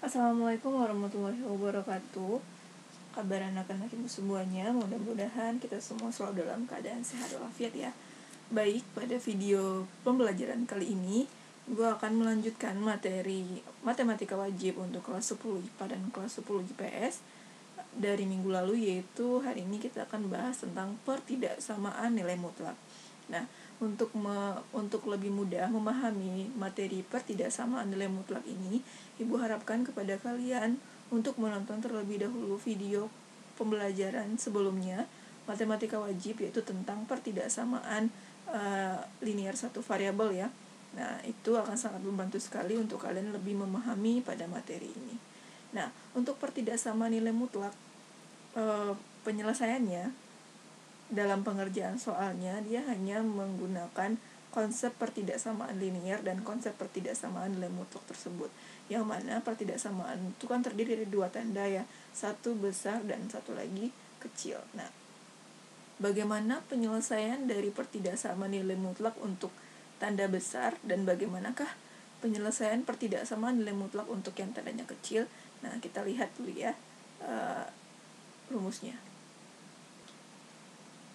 Assalamualaikum warahmatullahi wabarakatuh. Kabar anak-anak ibu semuanya, mudah-mudahan kita semua selalu dalam keadaan sehat walafiat ya. Baik, pada video pembelajaran kali ini gue akan melanjutkan materi matematika wajib untuk kelas 10 IPA dan kelas 10 IPS dari minggu lalu, yaitu hari ini kita akan bahas tentang pertidaksamaan nilai mutlak. Nah, untuk lebih mudah memahami materi pertidaksamaan nilai mutlak ini, Ibu harapkan kepada kalian untuk menonton terlebih dahulu video pembelajaran sebelumnya matematika wajib, yaitu tentang pertidaksamaan linear satu variabel ya. Nah, itu akan sangat membantu sekali untuk kalian lebih memahami pada materi ini. Nah, untuk pertidaksamaan nilai mutlak, penyelesaiannya dalam pengerjaan soalnya dia hanya menggunakan konsep pertidaksamaan linear dan konsep pertidaksamaan nilai mutlak tersebut, yang mana pertidaksamaan itu kan terdiri dari dua tanda ya, satu besar dan satu lagi kecil. Nah, bagaimana penyelesaian dari pertidaksamaan nilai mutlak untuk tanda besar dan bagaimanakah penyelesaian pertidaksamaan nilai mutlak untuk yang tandanya kecil? Nah, kita lihat dulu ya rumusnya.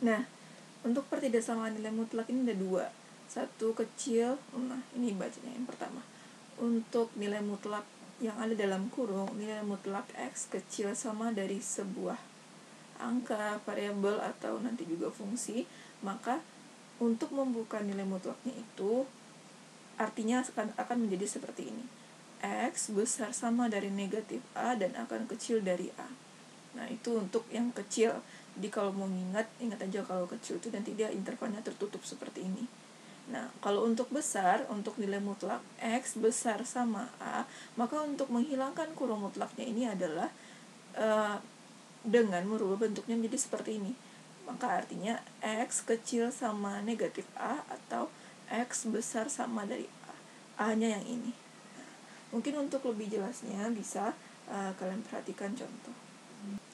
Nah, untuk pertidaksamaan nilai mutlak ini ada dua. Satu kecil, nah ini bacanya yang pertama. Untuk nilai mutlak yang ada dalam kurung, nilai mutlak X kecil sama dari sebuah angka, variabel, atau nanti juga fungsi, maka untuk membuka nilai mutlaknya itu artinya akan menjadi seperti ini. X besar sama dari negatif A dan akan kecil dari A. Nah, itu untuk yang kecil. Jadi kalau mau ingat aja kalau kecil itu nanti dia intervalnya tertutup seperti ini. Nah, kalau untuk besar, untuk nilai mutlak X besar sama A, maka untuk menghilangkan kurung mutlaknya ini adalah dengan merubah bentuknya menjadi seperti ini. Maka artinya X kecil sama negatif A atau X besar sama dari A. A-nya yang ini. Nah, mungkin untuk lebih jelasnya bisa kalian perhatikan contoh.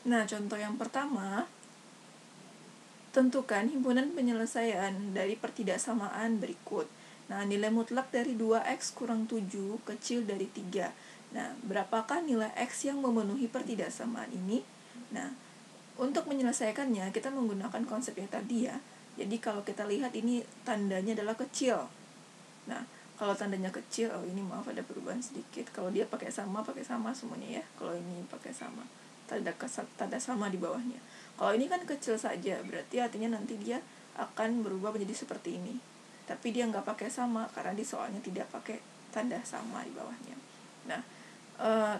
Nah, contoh yang pertama, tentukan himpunan penyelesaian dari pertidaksamaan berikut. Nah, nilai mutlak dari 2x kurang 7 kecil dari 3. Nah, berapakah nilai x yang memenuhi pertidaksamaan ini? Nah, untuk menyelesaikannya kita menggunakan konsep yang tadi ya. Jadi kalau kita lihat ini tandanya adalah kecil. Nah, kalau tandanya kecil, ini maaf ada perubahan sedikit. Kalau dia pakai sama semuanya ya. Kalau ini pakai sama, tanda sama di bawahnya. Kalau ini kan kecil saja, berarti artinya nanti dia akan berubah menjadi seperti ini. Tapi dia nggak pakai sama karena di soalnya tidak pakai tanda sama di bawahnya. Nah,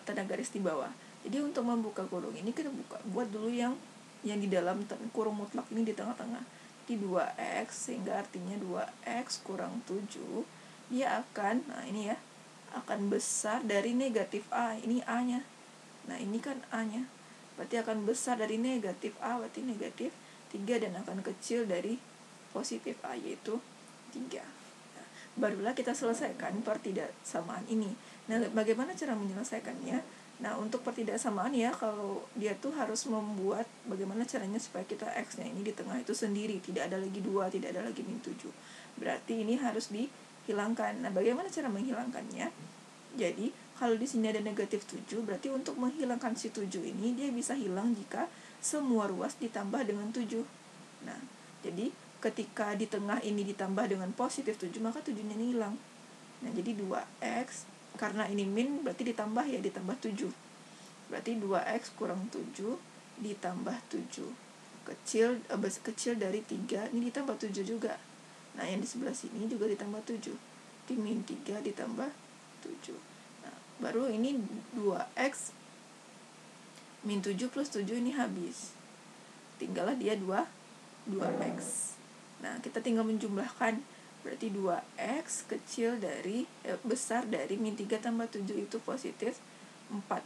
tanda garis di bawah. Jadi untuk membuka kurung ini kita buat dulu yang di dalam kurung mutlak ini di tengah-tengah. Di 2x, sehingga artinya 2x kurang 7 dia akan, nah ini ya, akan besar dari negatif A. Ini A-nya. Nah, ini kan A-nya. Berarti akan besar dari negatif A, berarti negatif 3, dan akan kecil dari positif A, yaitu 3. Nah, barulah kita selesaikan pertidaksamaan ini. Nah, bagaimana cara menyelesaikannya? Nah, untuk pertidaksamaan ya, kalau dia tuh harus membuat bagaimana caranya supaya kita X-nya ini di tengah itu sendiri, tidak ada lagi 2, tidak ada lagi min 7. Berarti ini harus dihilangkan. Nah, bagaimana cara menghilangkannya? Jadi, kalau di sini ada negatif 7, berarti untuk menghilangkan si 7 ini dia bisa hilang jika semua ruas ditambah dengan 7. Nah, jadi ketika di tengah ini ditambah dengan positif 7, maka 7-nya ini hilang. Nah, jadi 2x, karena ini min berarti ditambah 7. Berarti 2x kurang 7 ditambah 7. Kecil dari 3, ini ditambah 7 juga. Nah, yang di sebelah sini juga ditambah 7. Di min 3 ditambah 7. Nah, baru ini 2x min 7 plus 7 ini habis. Tinggallah dia 2x. Nah, kita tinggal menjumlahkan. Berarti 2x besar dari min 3 tambah 7 itu positif 4.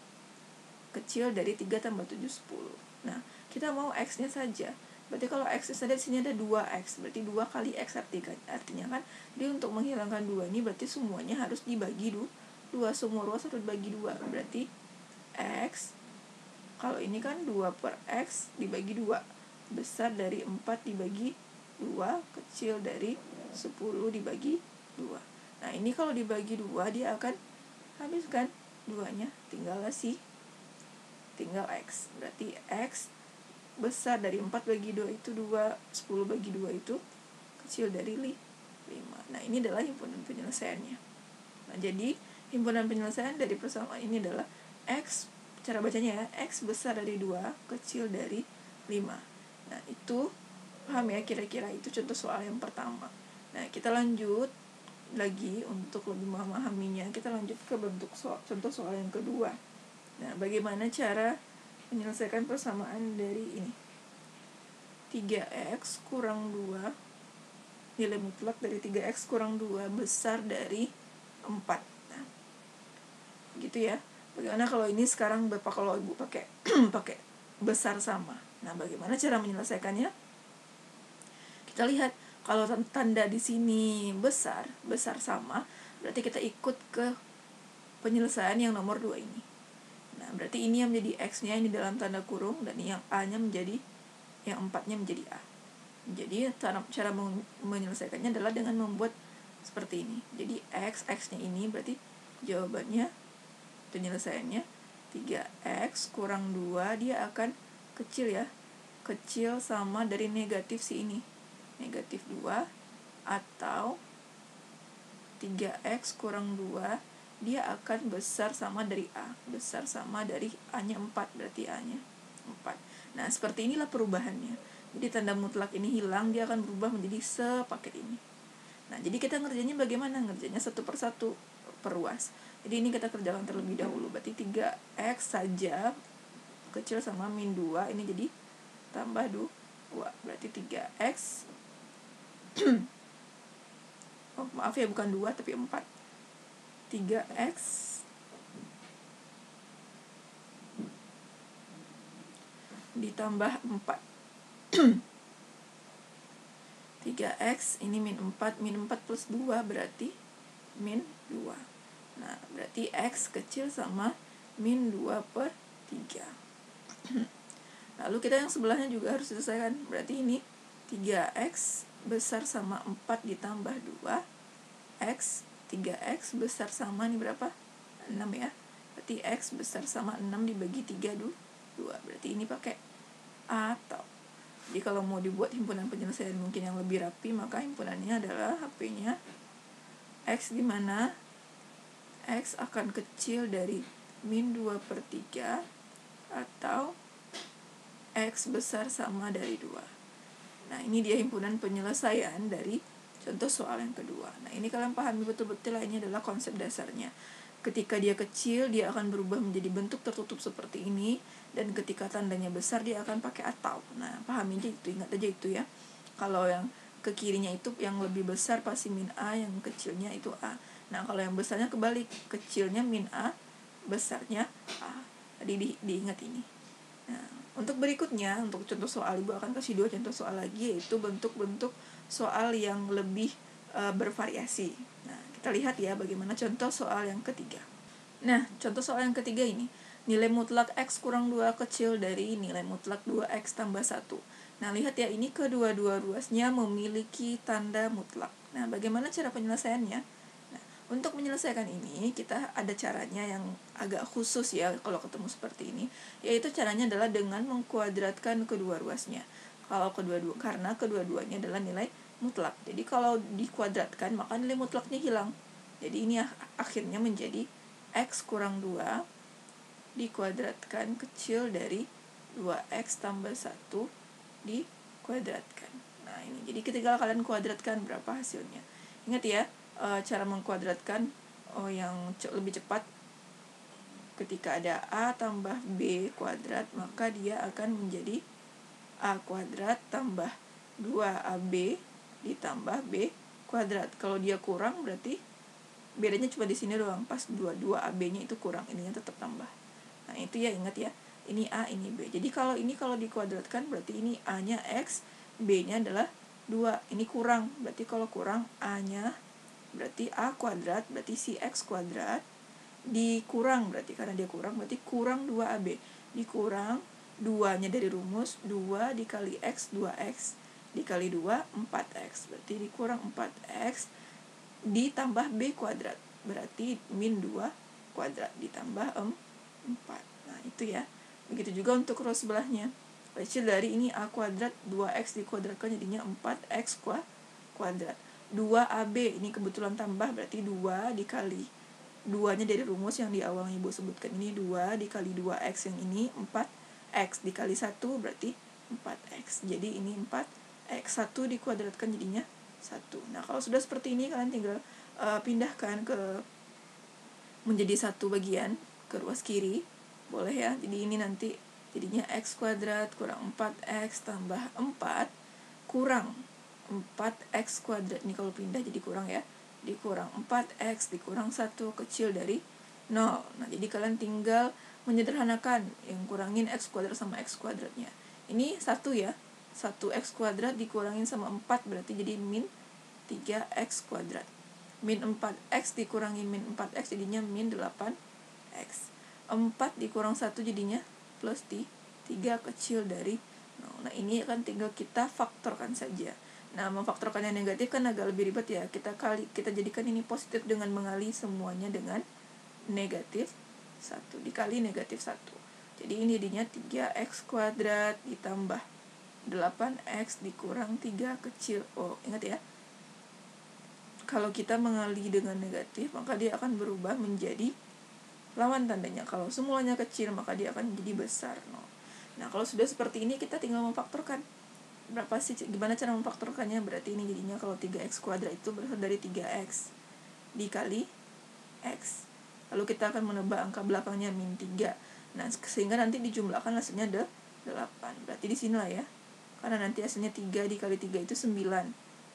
Kecil dari 3 tambah 7, 10. Nah, kita mau x-nya saja. Berarti kalau x-nya saja di sini ada 2x. Berarti 2 kali x artinya kan. Jadi untuk menghilangkan 2 ini berarti semuanya harus dibagi 2. Semua ruas harus dibagi 2. Berarti x, kalau ini kan 2 per x dibagi 2. Besar dari 4 dibagi 2, kecil dari 10 dibagi 2. Nah, ini kalau dibagi 2 dia akan habis kan? 2-nya tinggal X. Berarti X besar dari 4 bagi 2 itu 2, 10 bagi 2 itu kecil dari 5. Nah, ini adalah himpunan penyelesaiannya. Nah, jadi himpunan penyelesaian dari persamaan ini adalah X, cara bacanya ya, X besar dari 2, kecil dari 5. Nah, itu paham ya, kira-kira itu contoh soal yang pertama. Nah, kita lanjut lagi untuk lebih memahaminya, kita lanjut ke bentuk contoh soal yang kedua. Nah, bagaimana cara menyelesaikan persamaan dari ini? 3x kurang 2, nilai mutlak dari 3x kurang 2 besar dari 4. Nah, gitu ya. Bagaimana kalau ini sekarang Bapak kalau Ibu pakai pakai besar sama. Nah, bagaimana cara menyelesaikannya? Kita lihat kalau tanda di sini besar sama, berarti kita ikut ke penyelesaian yang nomor 2 ini. Nah, berarti ini yang menjadi X-nya ini dalam tanda kurung, dan yang A-nya menjadi, yang 4-nya menjadi A. Jadi cara menyelesaikannya adalah dengan membuat seperti ini. Jadi X-nya ini berarti jawabannya, penyelesaiannya 3x kurang 2, dia akan kecil ya, kecil sama dari negatif si ini, negatif 2, atau 3x kurang 2 dia akan besar sama dari A, besar sama dari A-nya 4, berarti A-nya 4. Nah, seperti inilah perubahannya. Jadi tanda mutlak ini hilang, dia akan berubah menjadi sepaket ini. Nah, jadi kita ngerjainnya bagaimana? Ngerjainnya satu persatu, perluas. Jadi ini kita kerjakan terlebih dahulu. Berarti 3x saja kecil sama min 2, ini jadi tambah 2. Berarti 3x oh, maaf ya, bukan 2 tapi 4. 3x ditambah 4. 3x ini min 4, min 4 plus 2 berarti min 2. Nah, berarti x kecil sama min 2 per 3. Lalu kita yang sebelahnya juga harus selesaikan. Berarti ini 3x besar sama 4 ditambah 2. 3x besar sama ini berapa? 6 ya. Berarti x besar sama 6 dibagi 3 2. Berarti ini pakai atau. Jadi kalau mau dibuat himpunan penyelesaian mungkin yang lebih rapi, maka himpunannya adalah HP-nya x, di mana x akan kecil dari min 2 per 3 atau x besar sama dari 2. Nah, ini dia himpunan penyelesaian dari contoh soal yang kedua. Nah, ini kalian pahami betul-betul, ini adalah konsep dasarnya. Ketika dia kecil, dia akan berubah menjadi bentuk tertutup seperti ini, dan ketika tandanya besar, dia akan pakai atau. Nah, pahami aja itu, ingat aja itu ya. Kalau yang ke kirinya itu yang lebih besar pasti min A, yang kecilnya itu A. Nah, kalau yang besarnya kebalik, kecilnya min A, besarnya A. Jadi diingat ini. Nah, untuk berikutnya, untuk contoh soal, Ibu akan kasih 2 contoh soal lagi, yaitu bentuk-bentuk soal yang lebih bervariasi. Nah, kita lihat ya bagaimana contoh soal yang ketiga. Nah, contoh soal yang ketiga ini, nilai mutlak x kurang 2 kecil dari nilai mutlak 2x tambah 1. Nah, lihat ya, ini kedua-dua ruasnya memiliki tanda mutlak. Nah, bagaimana cara penyelesaiannya? Nah, untuk menyelesaikan ini, kita ada caranya yang agak khusus ya kalau ketemu seperti ini, yaitu caranya adalah dengan mengkuadratkan kedua ruasnya. Karena kedua-duanya adalah nilai mutlak. Jadi kalau dikuadratkan, maka nilai mutlaknya hilang. Jadi ini akhirnya menjadi x kurang 2 dikuadratkan kecil dari 2x tambah 1 dikuadratkan. Nah, ini. Jadi ketika kalian kuadratkan, berapa hasilnya? Ingat ya, cara mengkuadratkan yang lebih cepat. Ketika ada A tambah B kuadrat, maka dia akan menjadi A kuadrat tambah 2AB ditambah B kuadrat. Kalau dia kurang, berarti bedanya cuma di sini doang, pas 2AB-nya itu kurang, ininya tetap tambah. Nah, itu ya, ingat ya, ini A, ini B. Jadi kalau ini kalau dikuadratkan, berarti ini A-nya X, B-nya adalah 2. Ini kurang, berarti kalau kurang A-nya berarti A kuadrat, berarti si X kuadrat dikurang, berarti karena dia kurang, berarti kurang 2AB. Dikurang 2-nya dari rumus, 2 dikali X, 2X dikali 2, 4X. Berarti dikurang 4X ditambah B kuadrat, berarti min 2 kuadrat ditambah 4. Nah itu ya. Begitu juga untuk row sebelahnya. Kecil dari ini A kuadrat 2X dikuadratkan jadinya 4X kuadrat. 2AB ini kebetulan tambah berarti 2 dikali 2-nya dari rumus yang di awal Ibu sebutkan ini 2 dikali 2X yang ini 4X dikali 1 berarti 4X. Jadi ini 4X 1 dikuadratkan jadinya 1. Nah kalau sudah seperti ini kalian tinggal pindahkan ke menjadi satu bagian ke ruas kiri, boleh ya. Jadi ini nanti jadinya X kuadrat kurang 4X tambah 4 kurang 4X kuadrat. Ini kalau pindah jadi kurang ya, dikurang 4X dikurang 1 kecil dari 0. Nah jadi kalian tinggal menyederhanakan yang kurangin X kuadrat sama X kuadratnya. Ini 1 ya, 1X kuadrat dikurangin sama 4 berarti jadi min 3X kuadrat. Min 4X dikurangin min 4X jadinya min 8X. 4 dikurang 1 jadinya plus 3 kecil dari 0. Nah ini kan tinggal kita faktorkan saja. Nah memfaktorkan yang negatif kan agak lebih ribet ya. Kita jadikan ini positif dengan mengali semuanya dengan negatif 1 dikali negatif 1. Jadi ini jadinya 3X kuadrat ditambah 8X dikurang 3 kecil. Oh ingat ya, kalau kita mengali dengan negatif maka dia akan berubah menjadi lawan tandanya. Kalau semulanya kecil maka dia akan menjadi besar. Nah kalau sudah seperti ini kita tinggal memfaktorkan. Gimana cara memfaktorkannya? Berarti ini jadinya kalau 3X kuadrat itu berasal dari 3X dikali X. Lalu kita akan menebak angka belakangnya min 3. Nah sehingga nanti dijumlahkan hasilnya 8. Berarti di sinilah ya, karena nanti hasilnya 3 dikali 3 itu 9.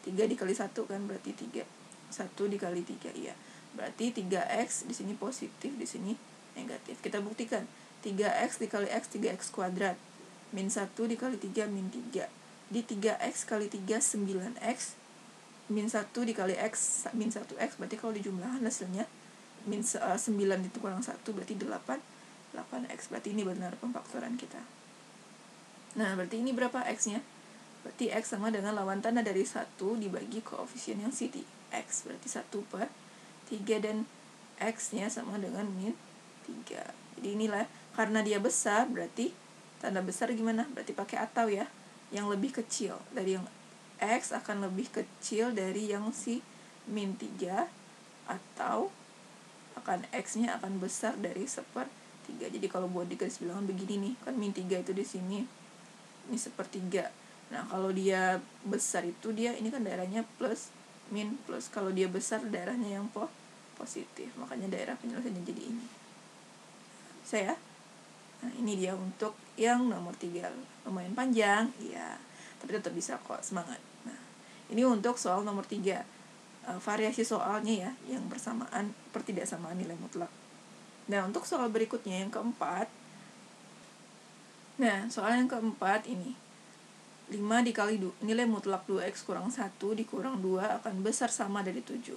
3 dikali 1 kan berarti 3. 1 dikali 3 iya. Berarti 3X di sini positif, di sini negatif. Kita buktikan. 3X dikali X 3X kuadrat. Min 1 dikali 3 min 3. Di 3X kali 3 9X. Min 1 dikali X min 1X. Berarti kalau dijumlahkan hasilnya min 9 itu kurang 1 berarti 8X. Berarti ini benar pemfaktoran kita. Nah berarti ini berapa X-nya? Berarti X sama dengan lawan tanda dari 1 dibagi koefisien yang Ct. X berarti 1 per 3 dan X-nya sama dengan min 3. Jadi inilah, karena dia besar berarti tanda besar gimana? Berarti pakai atau ya, yang lebih kecil dari yang X akan lebih kecil dari yang si min 3, atau akan X-nya akan besar dari 1/3. Jadi kalau buat di garis bilangan begini nih, kan min 3 itu di sini, ini 1/3. Nah kalau dia besar itu dia ini kan daerahnya plus min plus. Kalau dia besar daerahnya yang positif, makanya daerah penyelesaiannya jadi ini. Bisa ya? Nah ini dia untuk yang nomor 3. Lumayan panjang ya, tapi tetap bisa kok, semangat. Nah ini untuk soal nomor 3. Variasi soalnya ya, yang bersamaan pertidaksamaan nilai mutlak. Nah untuk soal berikutnya yang keempat. Nah soal yang keempat ini 5 dikali nilai mutlak 2X kurang 1 dikurang 2 akan besar sama dari 7.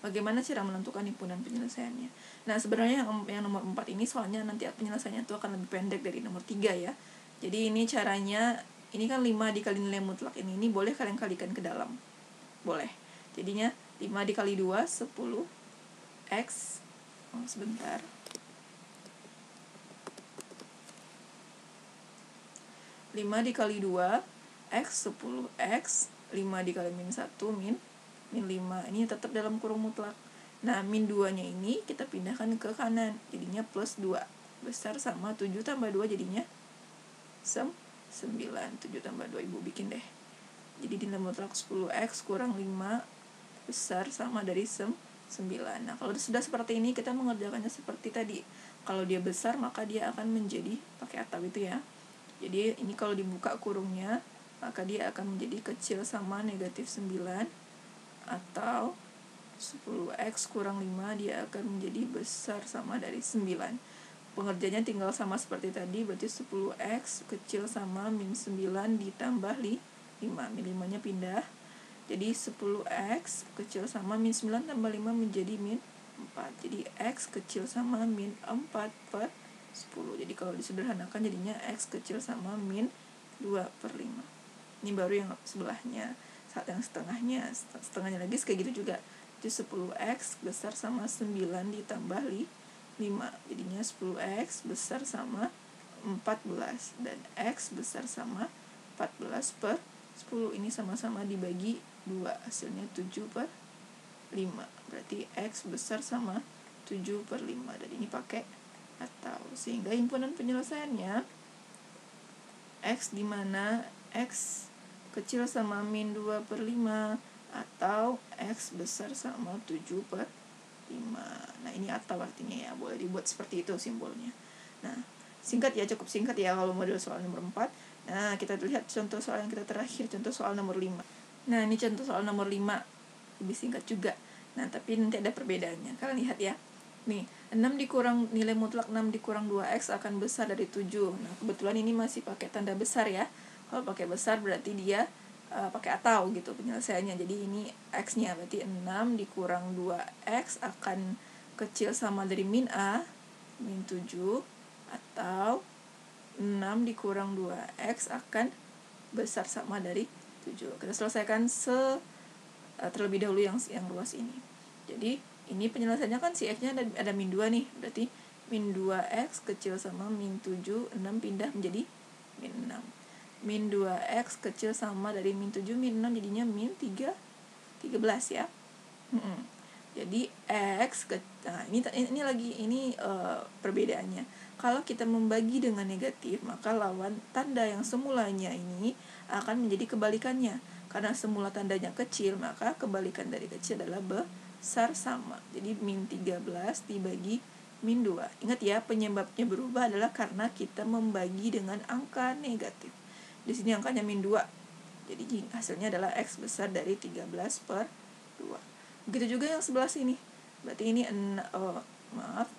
Bagaimana cara menentukan himpunan penyelesaiannya? Nah sebenarnya yang nomor 4 ini soalnya nanti penyelesaiannya itu akan lebih pendek dari nomor 3 ya. Jadi ini caranya, ini kan 5 dikali nilai mutlak ini boleh kalian kalikan ke dalam. Boleh. Jadinya 5 dikali 2 10X. Sebentar. 5 dikali 2 X 10X. 5 dikali min 1 min 5. Ini tetap dalam kurung mutlak. Nah min 2 nya ini kita pindahkan ke kanan, jadinya plus 2 besar sama 7 tambah 2 jadinya 9. 7 tambah 2 ibu bikin deh. Jadi nilai mutlak 10X kurang 5 besar sama dari 9. Nah kalau sudah seperti ini kita mengerjakannya seperti tadi. Kalau dia besar maka dia akan menjadi pakai atau itu ya. Jadi ini kalau dibuka kurungnya maka dia akan menjadi kecil sama negatif 9, atau 10X kurang 5 dia akan menjadi besar sama dari 9. Pengerjaannya tinggal sama seperti tadi, berarti 10X kecil sama min 9 ditambah 5. Min 5 nya pindah, jadi 10X kecil sama min 9 tambah 5 menjadi min 4. Jadi X kecil sama min 4 per 10. Jadi kalau disederhanakan jadinya X kecil sama min 2/5. Ini baru yang sebelahnya. Saat yang setengahnya lagi kayak gitu juga. Jadi 10X besar sama 9 ditambah 5. Jadinya 10x besar sama 14 dan x besar sama 14 per 10. Ini sama-sama dibagi 2, hasilnya 7/5. Berarti x besar sama 7/5, dan ini pakai atau, sehingga himpunan penyelesaiannya x di mana x kecil sama min 2/5 atau x besar sama 7/5. Nah, ini atau artinya ya, boleh dibuat seperti itu simbolnya. Nah, singkat ya, cukup singkat ya kalau model soal nomor 4. Nah, kita lihat contoh soal yang kita terakhir, contoh soal nomor 5. Nah, ini contoh soal nomor 5, lebih singkat juga. Nah, tapi nanti ada perbedaannya. Kalian lihat ya. Nih, 6 dikurang nilai mutlak 6 dikurang 2x akan besar dari 7. Nah, kebetulan ini masih pakai tanda besar ya. Kalau pakai besar berarti dia pakai atau gitu penyelesaiannya. Jadi ini x-nya berarti 6 dikurang 2x akan kecil sama dari min a, min 7, atau 6 dikurang 2x akan besar sama dari 7. Kita selesaikan terlebih dahulu yang ruas ini. Jadi ini penyelesaiannya kan si x-nya ada min 2 nih. Berarti min 2x kecil sama min 7, 6 pindah menjadi min 6. Min 2x kecil sama dari min 7, min 6 jadinya min 13 ya. Jadi x nah ini lagi perbedaannya. Kalau kita membagi dengan negatif, maka lawan tanda yang semulanya ini akan menjadi kebalikannya. Karena semula tandanya kecil, maka kebalikan dari kecil adalah besar sama. Jadi min 13 dibagi min 2. Ingat ya, penyebabnya berubah adalah karena kita membagi dengan angka negatif. Di sini angkanya min 2. Jadi hasilnya adalah x besar dari 13/2. Begitu juga yang sebelah sini. Berarti ini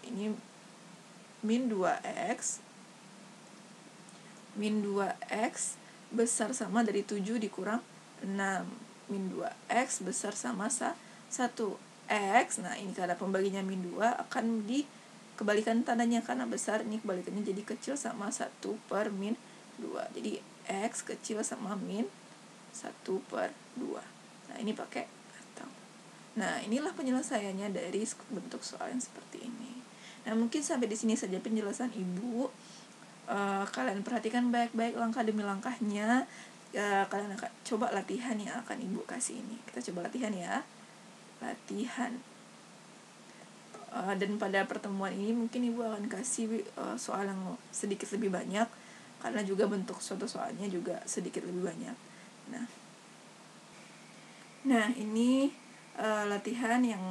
ini min 2x. Min 2x besar sama dari 7 dikurang 6. Min 2x besar sama 1 x. Nah, ini karena pembaginya min 2 akan dikebalikan tandanya, karena besar ini kebalikannya jadi kecil sama 1 per min 2. Jadi x kecil sama min 1/2. Nah, ini pakai atau. Nah, inilah penyelesaiannya dari bentuk soal yang seperti ini. Nah, mungkin sampai di sini saja penjelasan Ibu. Kalian perhatikan baik-baik langkah demi langkahnya. Kalian akan coba latihan yang akan Ibu kasih ini. Kita coba latihan ya. Latihan. Dan pada pertemuan ini mungkin Ibu akan kasih soal yang sedikit lebih banyak, karena juga bentuk suatu soalnya juga sedikit lebih banyak. Nah ini latihan yang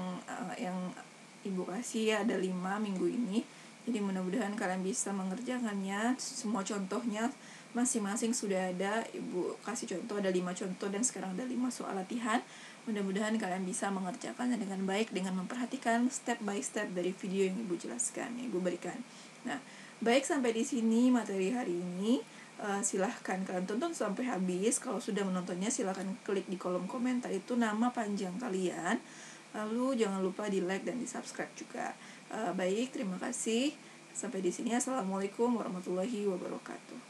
Ibu kasih ya, ada 5 minggu ini. Jadi mudah-mudahan kalian bisa mengerjakannya. Semua contohnya masing-masing sudah ada. Ibu kasih contoh, ada 5 contoh dan sekarang ada 5 soal latihan. Mudah-mudahan kalian bisa mengerjakannya dengan baik dengan memperhatikan step by step dari video yang Ibu jelaskan, yang Ibu berikan. Nah, baik, sampai di sini materi hari ini. Silahkan kalian tonton sampai habis. Kalau sudah menontonnya silahkan klik di kolom komentar itu nama panjang kalian. Lalu jangan lupa di like dan di subscribe juga. Baik, terima kasih. Sampai di sini. Assalamualaikum warahmatullahi wabarakatuh.